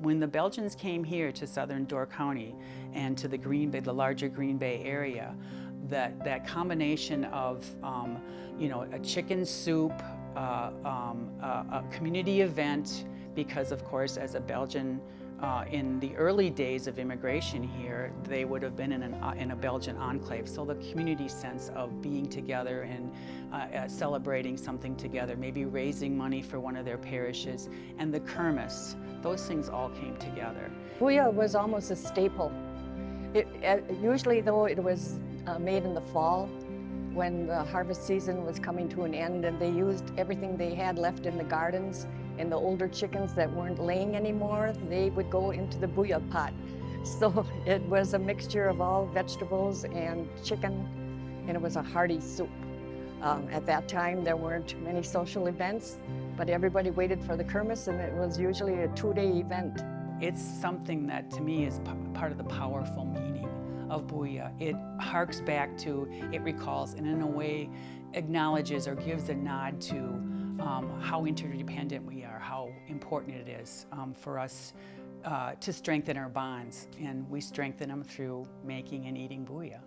When the Belgians came here to southern Door County and to the Green Bay, the larger Green Bay area, that combination of a chicken soup, a community event, because of course as a Belgian in the early days of immigration here, they would have been in a Belgian enclave. So the community sense of being together and celebrating something together, maybe raising money for one of their parishes, and the kermis, those things all came together. Booyah was almost a staple. Usually though it was made in the fall when the harvest season was coming to an end, and they used everything they had left in the gardens, and the older chickens that weren't laying anymore, they would go into the booyah pot. So it was a mixture of all vegetables and chicken, and it was a hearty soup. At that time, there weren't many social events, but everybody waited for the kermis, and it was usually a 2-day event. It's something that to me is part of the powerful meaning of Booyah. It harks back to, it recalls, and in a way acknowledges or gives a nod to how interdependent we are, how important it is for us to strengthen our bonds, and we strengthen them through making and eating Booyah.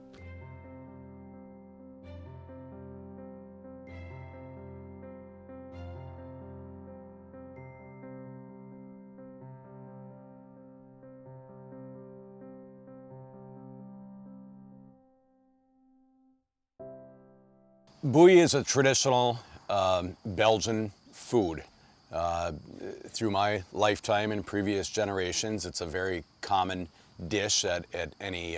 Booyah is a traditional Belgian food. Through my lifetime and previous generations, it's a very common dish at any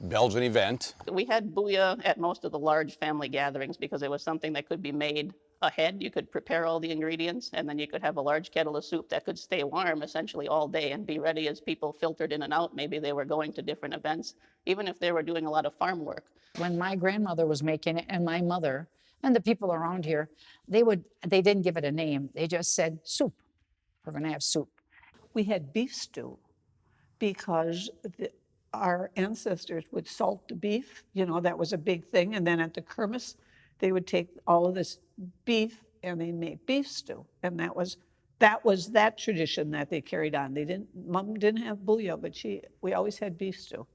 Belgian event. We had Booyah at most of the large family gatherings because it was something that could be made ahead. You could prepare all the ingredients, and then you could have a large kettle of soup that could stay warm essentially all day and be ready as people filtered in and out. Maybe they were going to different events, even if they were doing a lot of farm work. When my grandmother was making it, and my mother, and the people around here, they didn't give it a name. They just said, soup. We're gonna have soup. We had beef stew because our ancestors would salt the beef. That was a big thing. And then at the kermis, they would take all of this beef and they made beef stew. And that was that tradition that they carried on. Mom didn't have Booyah, but we always had beef stew.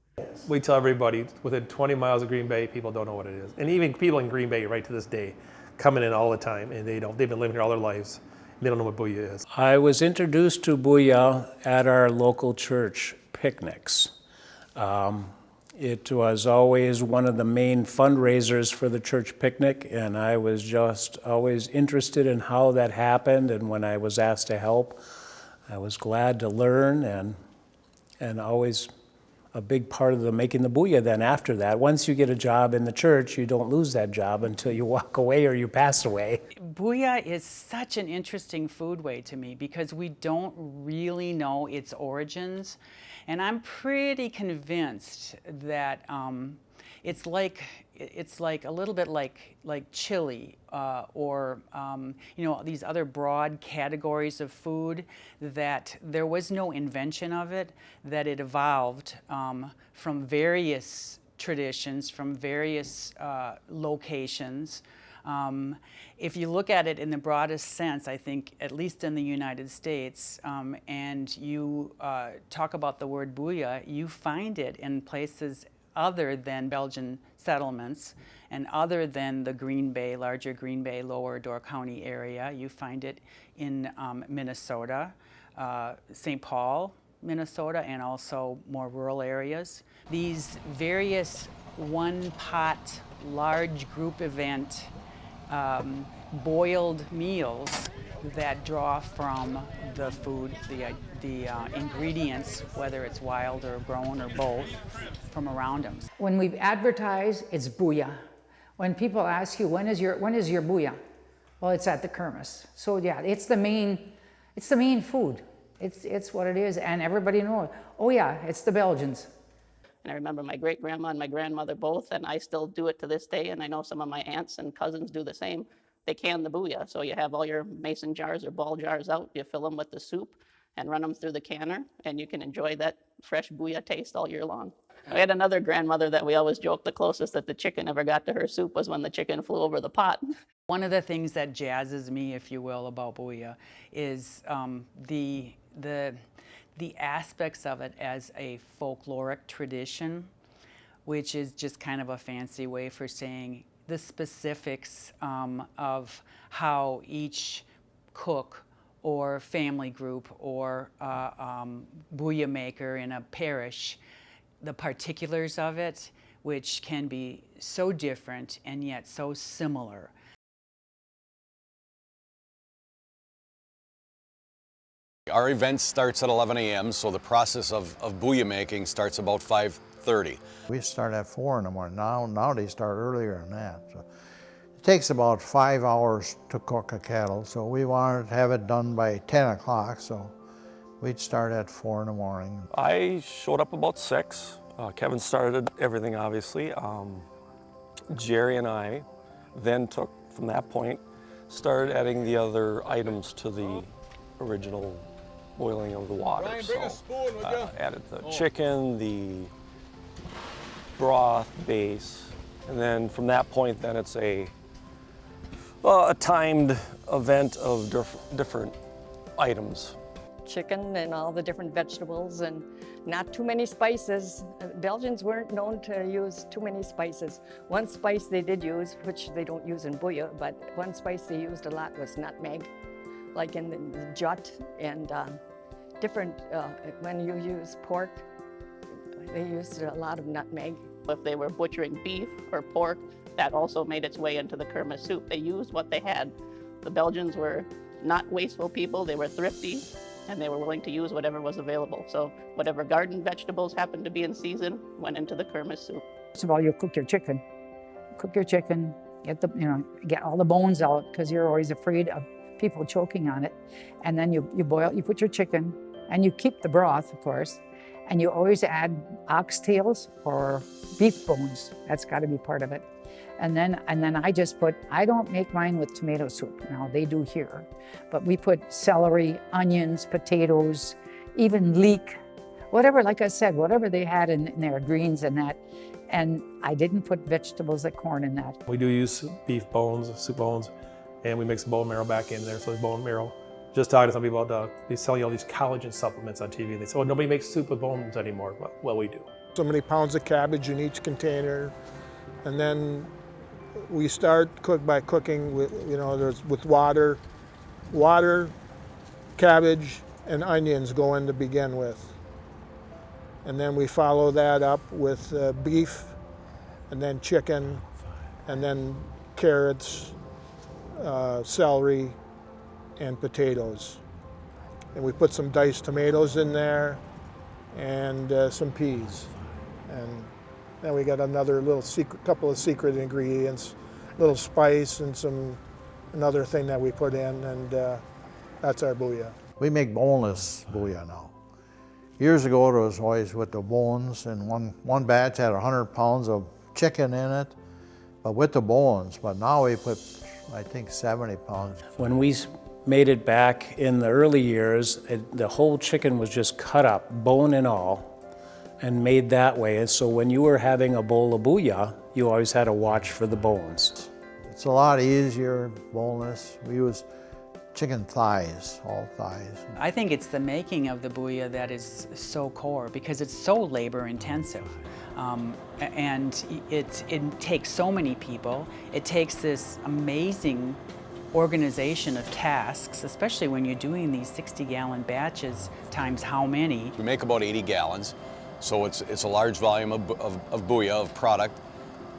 We tell everybody within 20 miles of Green Bay, people don't know what it is. And even people in Green Bay right to this day, coming in all the time, and they've been living here all their lives. They don't know what Booyah is. I was introduced to Booyah at our local church picnics. It was always one of the main fundraisers for the church picnic, and I was just always interested in how that happened, and when I was asked to help, I was glad to learn, and always a big part of making the Booyah then after that. Once you get a job in the church, you don't lose that job until you walk away or you pass away. Booyah is such an interesting foodway to me because we don't really know its origins. And I'm pretty convinced that it's like a little bit like chili or these other broad categories of food, that there was no invention of it, that it evolved from various traditions, from various locations. If you look at it in the broadest sense, I think, at least in the United States, and you talk about the word Booyah, you find it in places other than Belgian settlements and other than the Green Bay, larger Green Bay, lower Door County area. You find it in Minnesota, St. Paul, Minnesota, and also more rural areas. These various one-pot, large group event boiled meals that draw from the food, the ingredients, whether it's wild or grown or both, from around them. When we advertise, it's Booyah. When people ask you, when is your Booyah? Well, it's at the kermis. So yeah, it's the main food. It's what it is, and everybody knows. Oh yeah, it's the Belgians. And I remember my great-grandma and my grandmother both, and I still do it to this day, and I know some of my aunts and cousins do the same. They can the Booyah, so you have all your mason jars or ball jars out, you fill them with the soup and run them through the canner, and you can enjoy that fresh Booyah taste all year long. I had another grandmother that we always joked the closest that the chicken ever got to her soup was when the chicken flew over the pot. One of the things that jazzes me, if you will, about Booyah is the the aspects of it as a folkloric tradition, which is just kind of a fancy way for saying the specifics of how each cook or family group or booyah maker in a parish, the particulars of it, which can be so different and yet so similar. Our event starts at 11 a.m., so the process of booyah making starts about 5:30. We start at 4 in the morning. Now they start earlier than that. So it takes about 5 hours to cook a kettle, so we wanted to have it done by 10 o'clock, so we'd start at 4 in the morning. I showed up about 6. Kevin started everything, obviously. Jerry and I then took, from that point, started adding the other items to the original boiling of the water. So added the chicken, the broth base, and then from that point, then it's a timed event of different items. Chicken and all the different vegetables and not too many spices. Belgians weren't known to use too many spices. One spice they did use, which they don't use in booyah, but one spice they used a lot was nutmeg, like in the jut, and different, when you use pork, they used a lot of nutmeg. If they were butchering beef or pork, that also made its way into the Kermis soup. They used what they had. The Belgians were not wasteful people, they were thrifty, and they were willing to use whatever was available. So whatever garden vegetables happened to be in season went into the Kermis soup. First of all, you cook your chicken. Cook your chicken, get all the bones out, because you're always afraid of people choking on it. And then you put your chicken, and you keep the broth, of course, and you always add oxtails or beef bones. That's got to be part of it. And then I don't make mine with tomato soup. Now they do here, but we put celery, onions, potatoes, even leek, whatever, like I said, whatever they had in their greens and that. And I didn't put vegetables like corn in that. We do use beef bones, soup bones, and we mix the bone marrow back in there, so it's bone marrow. Just talking to some people about they sell you all these collagen supplements on TV. They say, oh, nobody makes soup with bones anymore. Well, we do. So many pounds of cabbage in each container, and then we start by cooking with, with water, cabbage, and onions go in to begin with. And then we follow that up with beef, and then chicken, and then carrots, celery, and potatoes. And we put some diced tomatoes in there, and some peas. And then we got another couple of secret ingredients, little spice and another thing that we put in, and that's our booyah. We make boneless booyah now. Years ago, it was always with the bones, and one batch had 100 pounds of chicken in it, but with the bones. But now we put, I think, 70 pounds. When we made it back in the early years, the whole chicken was just cut up, bone and all, and made that way. And so when you were having a bowl of booyah, you always had to watch for the bones. It's a lot easier, boneless. We use chicken thighs, all thighs. I think it's the making of the booyah that is so core, because it's so labor intensive. And it takes so many people. It takes this amazing organization of tasks, especially when you're doing these 60-gallon batches times how many. We make about 80 gallons, so it's a large volume of booyah, of product,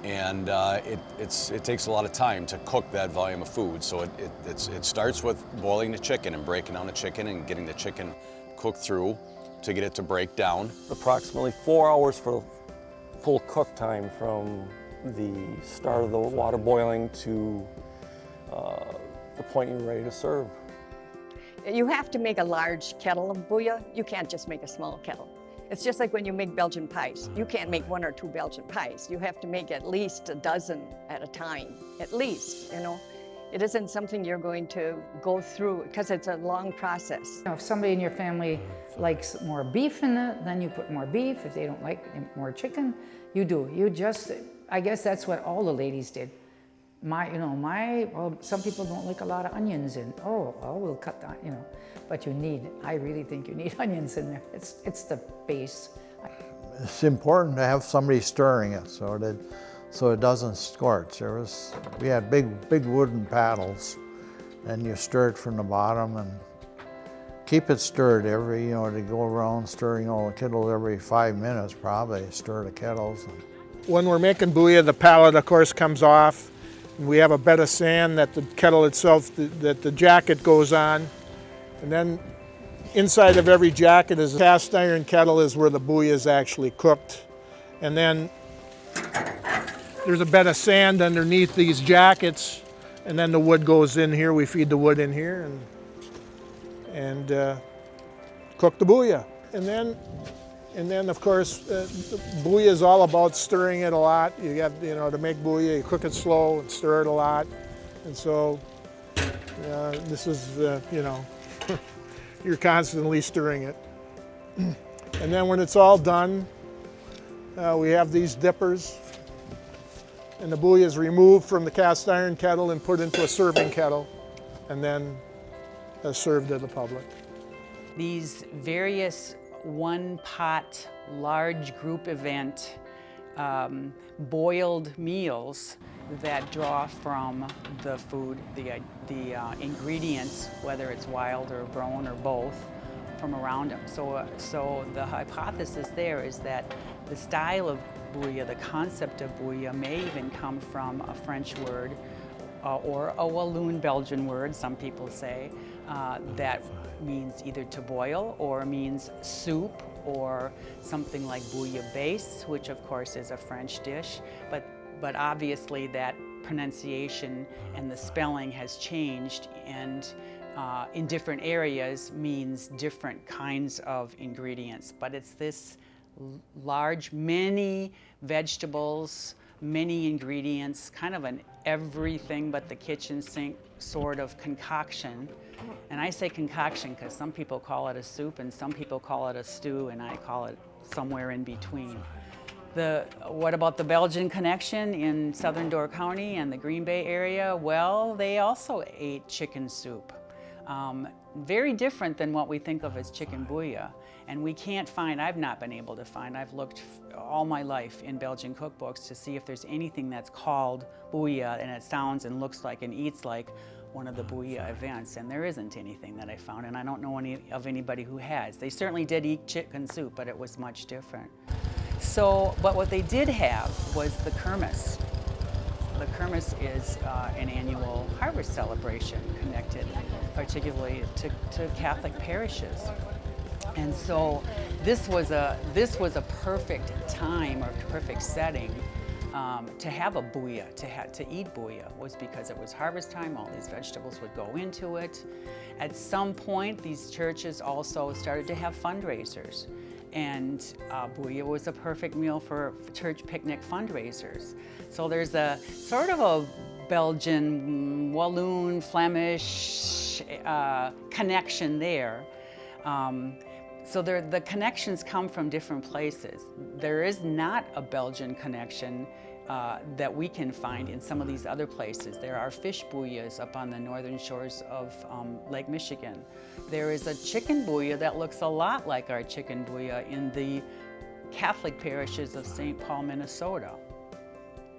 and it takes a lot of time to cook that volume of food. So it starts with boiling the chicken and breaking down the chicken and getting the chicken cooked through to get it to break down. Approximately 4 hours for full cook time from the start of the water boiling to the point you're ready to serve. You have to make a large kettle of booyah. You can't just make a small kettle. It's just like when you make Belgian pies. You can't make 1 or 2 Belgian pies. You have to make at least a dozen at a time, at least, It isn't something you're going to go through, because it's a long process. If somebody in your family likes more beef in it, then you put more beef. If they don't like more chicken, you do. I guess that's what all the ladies did. well, some people don't like a lot of onions in. Oh, well, we'll cut that, but I really think you need onions in there. It's the base. It's important to have somebody stirring it so it doesn't scorch. We had big wooden paddles, and you stir it from the bottom and keep it stirred to go around stirring all the kettles every 5 minutes probably, stir the kettles. When we're making booyah, the pallet, of course, comes off. And we have a bed of sand that the kettle itself, that the jacket goes on. And then inside of every jacket is a cast iron kettle is where the booyah is actually cooked. And then there's a bed of sand underneath these jackets, and then the wood goes in here. We feed the wood in here and cook the booyah. And then of course, booyah is all about stirring it a lot. You have, to make booyah, you cook it slow and stir it a lot. And so this is, you're constantly stirring it. And then when it's all done, we have these dippers. And the booyah is removed from the cast iron kettle and put into a serving kettle, and then served to the public. These various one-pot, large group event boiled meals that draw from the food, the ingredients, whether it's wild or grown or both, from around them. So the hypothesis there is that the style of booyah, the concept of booyah, may even come from a French word or a Walloon Belgian word, some people say, that means either to boil or means soup or something like bouillabaisse base, which of course is a French dish, but obviously that pronunciation and the spelling has changed, and in different areas means different kinds of ingredients. But it's this large, many vegetables, many ingredients, kind of an everything but the kitchen sink sort of concoction. And I say concoction because some people call it a soup and some people call it a stew, and I call it somewhere in between. What about the Belgian connection in Southern Door County and the Green Bay area? Well, they also ate chicken soup. Very different than what we think of as chicken bouillon. And we can't find, I've not been able to find, I've looked all my life in Belgian cookbooks to see if there's anything that's called bouillon and it sounds and looks like and eats like one of the bouillon events, and there isn't anything that I found, and I don't know of anybody who has. They certainly did eat chicken soup, but it was much different. But what they did have was the Kermis. The Kermis is an annual harvest celebration connected particularly to Catholic parishes. And so this was a perfect time or perfect setting to have a bouillon, to eat bouillon, was because it was harvest time, all these vegetables would go into it. At some point, these churches also started to have fundraisers, and bouillon was a perfect meal for church picnic fundraisers. So there's a sort of a Belgian, Walloon, Flemish connection there. So the connections come from different places. There is not a Belgian connection that we can find in some of these other places. There are fish bouillons up on the northern shores of Lake Michigan. There is a chicken bouillon that looks a lot like our chicken bouillon in the Catholic parishes of St. Paul, Minnesota,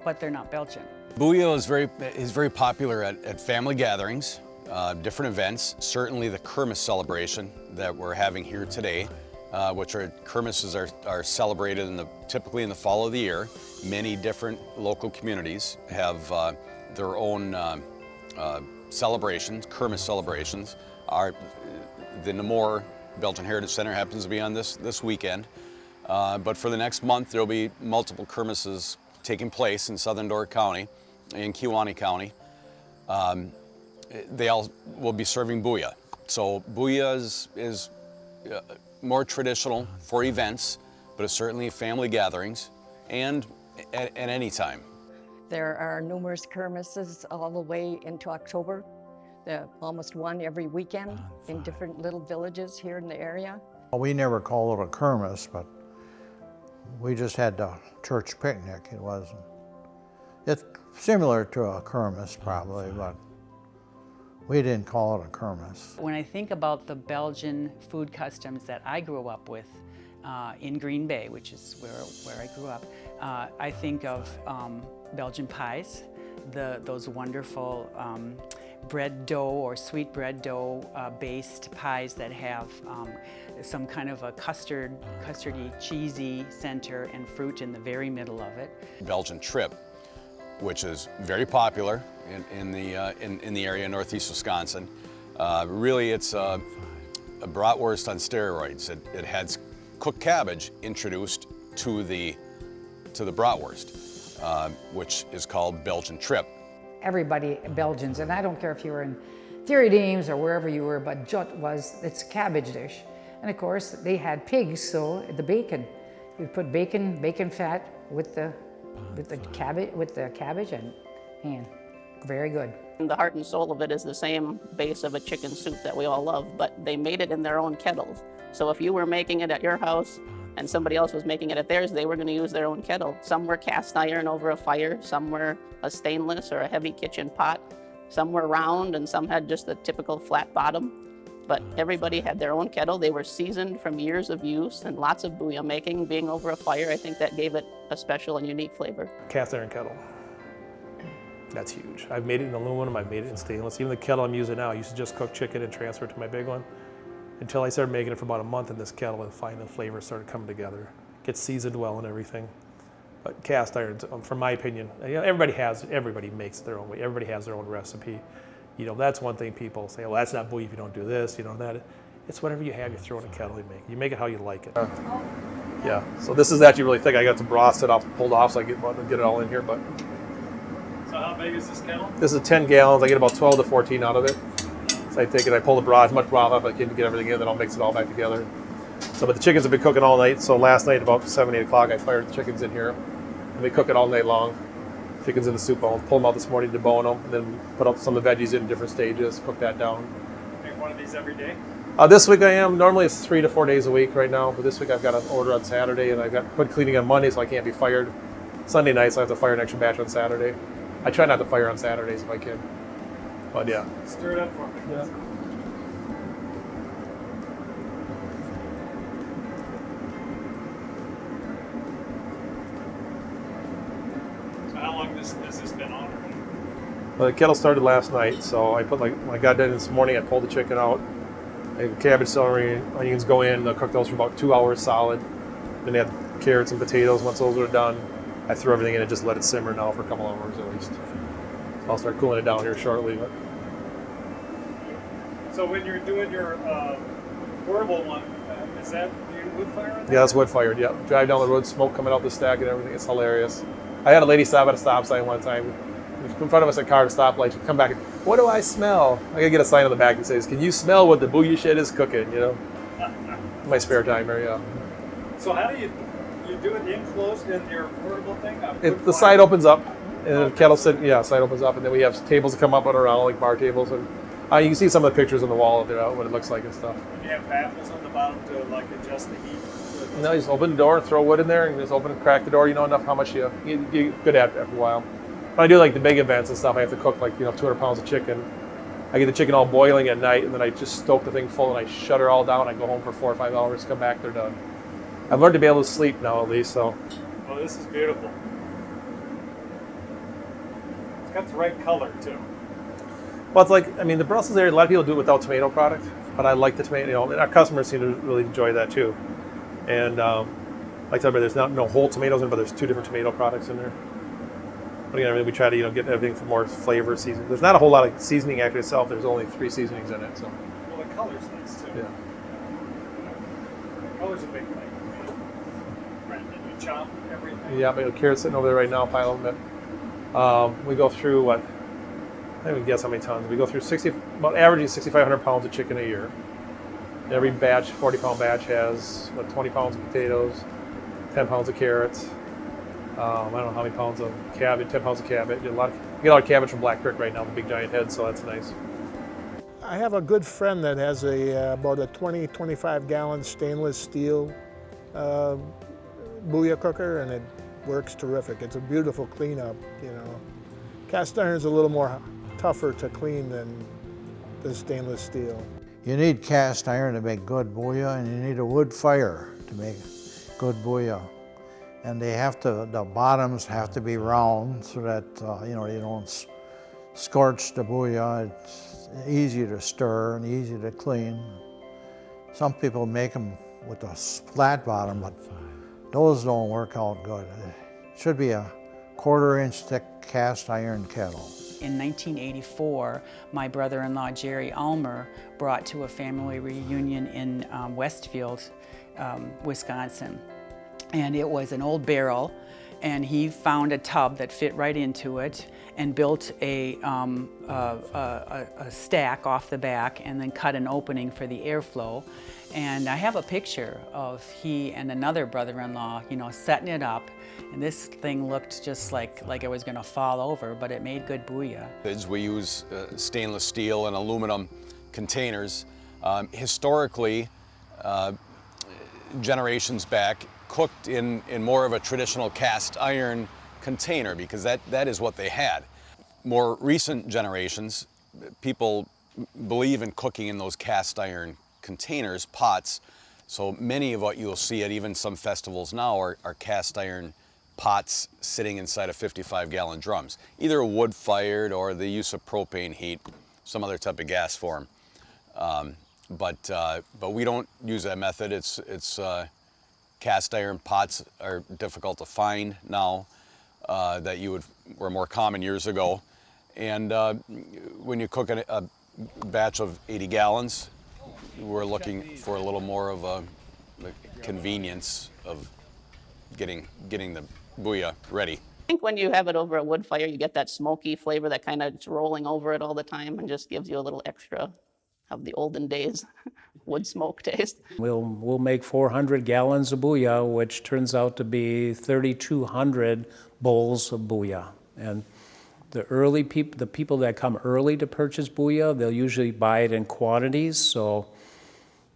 but they're not Belgian. Bouillon is very popular at family gatherings, different events. Certainly the Kermis celebration that we're having here today, which are Kermises are celebrated typically in the fall of the year. Many different local communities have their own celebrations, Kermis celebrations. The Namur Belgian Heritage Center happens to be on this weekend, but for the next month there'll be multiple Kermises taking place in Southern Door County, in Kewaunee County. They all will be serving bouillon. So bouillon is more traditional for events, but it's certainly family gatherings and at any time. There are numerous kermises all the way into October. Almost one every weekend in different little villages here in the area. Well, we never called it a kermis, but we just had the church picnic. It wasn't. It's similar to a kermis probably, but we didn't call it a kermis. When I think about the Belgian food customs that I grew up with in Green Bay, which is where I grew up, I think of Belgian pies, those wonderful bread dough or sweet bread dough based pies that have some kind of a custardy, cheesy center and fruit in the very middle of it. Belgian trip, which is very popular in the area in northeast Wisconsin. Really, it's a bratwurst on steroids. It has cooked cabbage introduced to the bratwurst, which is called Belgian trip. Everybody, Belgians, and I don't care if you were in Thierry Deems or wherever you were, but jut it's a cabbage dish. And of course, they had pigs, so the bacon. You put bacon fat with the cabbage, and very good. The heart and soul of it is the same base of a chicken soup that we all love, but they made it in their own kettles. So if you were making it at your house and somebody else was making it at theirs, they were going to use their own kettle. Some were cast iron over a fire, some were a stainless or a heavy kitchen pot, some were round, and some had just a typical flat bottom. But everybody had their own kettle. They were seasoned from years of use and lots of booyah making, being over a fire. I think that gave it a special and unique flavor. Cast iron kettle. That's huge. I've made it in aluminum, I've made it in stainless. Even the kettle I'm using now, I used to just cook chicken and transfer it to my big one. Until I started making it for about a month in this kettle and finally the flavors started coming together. Gets seasoned well and everything. But cast irons, from my opinion, everybody makes it their own way. Everybody has their own recipe. You know, that's one thing people say, well, that's not booyah if you don't do this, you know, that. It's whatever you have, you throw in a kettle, you make it. You make it how you like it. Yeah, so this is actually really thick. I got some broth set off, pulled off so I get it all in here. But so how big is this kettle? This is 10 gallons. I get about 12 to 14 out of it. So I take it, I pull the broth, as much broth off as I can to get everything in, then I'll mix it all back together. So, but the chickens have been cooking all night. So last night, about 7, 8 o'clock, I fired the chickens in here. And they cook it all night long. Chickens in the soup bowl. Pull them out this morning, debone them, and then put up some of the veggies in different stages, cook that down. Make one of these every day? This week I am. Normally it's 3 to 4 days a week right now, but this week I've got an order on Saturday, and I've got been cleaning on Monday, so I can't be fired. Sunday nights I have to fire an extra batch on Saturday. I try not to fire on Saturdays if I can. But yeah. Stir it up for me. Yeah. How long has this been on already? Well, the kettle started last night, so I put when I got done this morning, I pulled the chicken out. The cabbage, celery, onions go in. They'll cook those for about 2 hours solid. Then they have carrots and potatoes. Once those are done, I threw everything in and just let it simmer now for a couple hours at least. So I'll start cooling it down here shortly. But. So when you're doing your portable one, is that wood fired? Yeah, that's wood fired. Yeah, drive down the road, smoke coming out the stack and everything. It's hilarious. I had a lady stop at a stop sign one time. In front of us, a car at a stoplight. She'd come back and, what do I smell? I gotta get a sign on the back that says, can you smell what the booyah shit is cooking? You know, my spare time there. Yeah. So how do you do it enclosed in your portable thing? The side opens up, and the kettle side opens up, and then we have tables that come up and around like bar tables, and you can see some of the pictures on the wall there, what it looks like and stuff. Do you have baffles on the bottom to like adjust the heat? No, you just open the door, throw wood in there, and just open and crack the door. You know enough how much you good at after a while. When I do like the big events and stuff, I have to cook like 200 pounds of chicken. I get the chicken all boiling at night, and then I just stoke the thing full, and I shut her all down. I go home for 4 or 5 hours, come back, they're done. I've learned to be able to sleep now at least. So. Oh, this is beautiful. It's got the right color too. Well, it's like, the Brussels area, a lot of people do it without tomato product, but I like the tomato, and our customers seem to really enjoy that too. And like I said, there's no whole tomatoes in it, but there's 2 different tomato products in there. But again, we try to get everything for more flavor, seasoning. There's not a whole lot of seasoning actually itself. There's only 3 seasonings in it. So. Well, the color's nice too. Yeah. The color's a big thing. Right, and you chop everything. Yeah, but the carrots sitting over there right now, pile them in. We go through what? I don't even guess how many tons. We go through about averaging 6,500 pounds of chicken a year. Every batch, 40-pound batch, has 20 pounds of potatoes, 10 pounds of carrots. I don't know how many pounds of cabbage, 10 pounds of cabbage. You get a lot of cabbage from Black Creek right now, the big giant heads, so that's nice. I have a good friend that has about a 25 gallon stainless steel Booyah cooker, and works terrific. It's a beautiful cleanup, you know. Cast iron's a little more tougher to clean than the stainless steel. You need cast iron to make good booyah, and you need a wood fire to make good booyah. And the bottoms have to be round so that you know, you don't scorch the booyah. It's easy to stir and easy to clean. Some people make them with a flat bottom, but those don't work out good. It should be a 1/4 inch thick cast iron kettle. In 1984, my brother-in-law Jerry Ulmer brought to a family reunion in Westfield, Wisconsin. And it was an old barrel, and he found a tub that fit right into it and built a stack off the back and then cut an opening for the airflow. And I have a picture of he and another brother-in-law, you know, setting it up. And this thing looked just like it was going to fall over, but it made good booyah. We use stainless steel and aluminum containers. Historically, generations back, cooked in more of a traditional cast iron container because that is what they had. More recent generations, people believe in cooking in those cast iron containers, pots. So many of what you'll see at even some festivals now are cast iron pots sitting inside of 55-gallon drums, either wood-fired or the use of propane heat, some other type of gas form. But we don't use that method. It's cast iron pots are difficult to find now that were more common years ago. And when you cook a batch of 80 gallons, we're looking for a little more of the convenience of getting the booyah ready. I think when you have it over a wood fire, you get that smoky flavor that kind of is rolling over it all the time and just gives you a little extra of the olden days wood smoke taste. We'll make 400 gallons of booyah, which turns out to be 3,200 bowls of booyah. And the people that come early to purchase booyah, they'll usually buy it in quantities. So,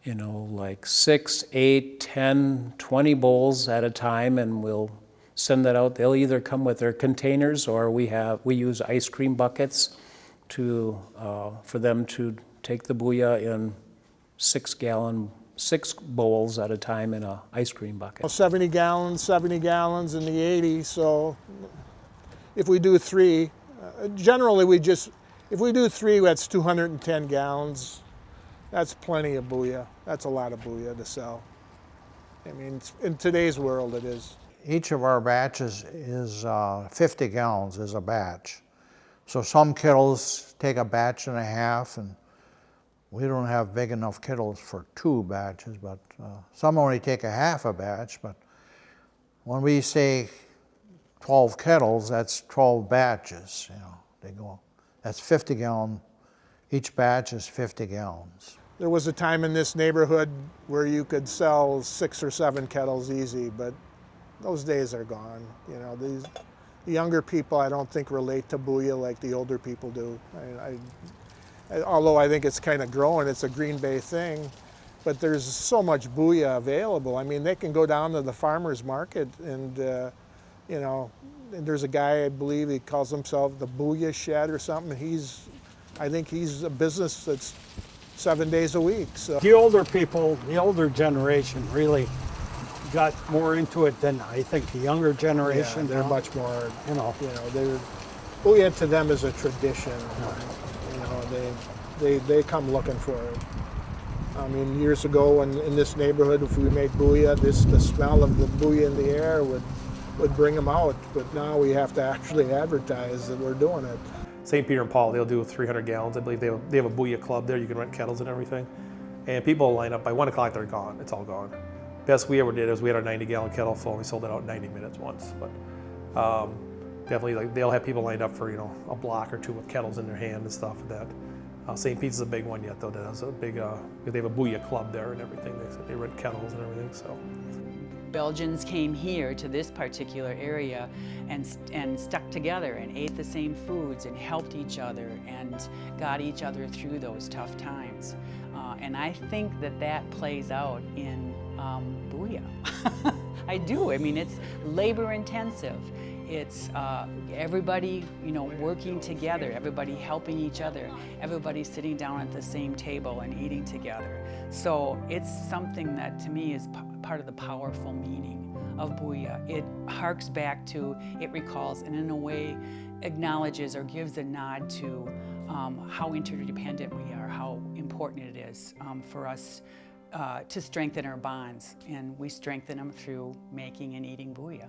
you know, like 6, 8, 10, 20 bowls at a time, and we'll send that out. They'll either come with their containers, or we use ice cream buckets for them to take the booyah in 6 bowls at a time in an ice cream bucket. 70 gallons in the 80, so if we do 3, generally if we do 3, that's 210 gallons. That's plenty of booyah. That's a lot of booyah to sell. I mean, in today's world it is. Each of our batches is 50 gallons is a batch. So some kettles take a batch and a half, and we don't have big enough kettles for 2 batches, but some only take a half a batch. But when we say 12 kettles, that's 12 batches. You know, they go. That's 50 gallon. Each batch is 50 gallons. There was a time in this neighborhood where you could sell 6 or 7 kettles easy, but those days are gone. You know, the younger people I don't think relate to booyah like the older people do. Although I think it's kind of growing, it's a Green Bay thing, but there's so much booyah available. I mean, they can go down to the farmer's market and, you know, and there's a guy, I believe he calls himself the Booyah Shed or something. I think he's a business that's 7 days a week. So the older people, the older generation really got more into it than I think the younger generation. Yeah, they're much more, booyah to them is a tradition. You know, they come looking for it. I mean, years ago in this neighborhood, if we made booyah, the smell of the booyah in the air would bring them out. But now we have to actually advertise that we're doing it. St. Peter and Paul, they'll do 300 gallons. I believe they have a booyah club there. You can rent kettles and everything. And people line up. By 1 o'clock, they're gone. It's all gone. Best we ever did is we had our 90-gallon kettle full, and we sold it out in 90 minutes once. But definitely, like, they'll have people lined up for, you know, a block or 2 with kettles in their hand and stuff like that. St. Pete's is a big one yet, though. That has a big, they have a booyah club there and everything. They rent kettles and everything, so. Belgians came here to this particular area and stuck together and ate the same foods and helped each other and got each other through those tough times. And I think that plays out in Booyah. I do. I mean, it's labor intensive. It's everybody, working together, everybody helping each other, everybody sitting down at the same table and eating together. So it's something that to me is part of the powerful meaning of Booyah. It harks back to, it recalls, and in a way acknowledges or gives a nod to how interdependent we are, how important it is for us to strengthen our bonds, and we strengthen them through making and eating Booyah.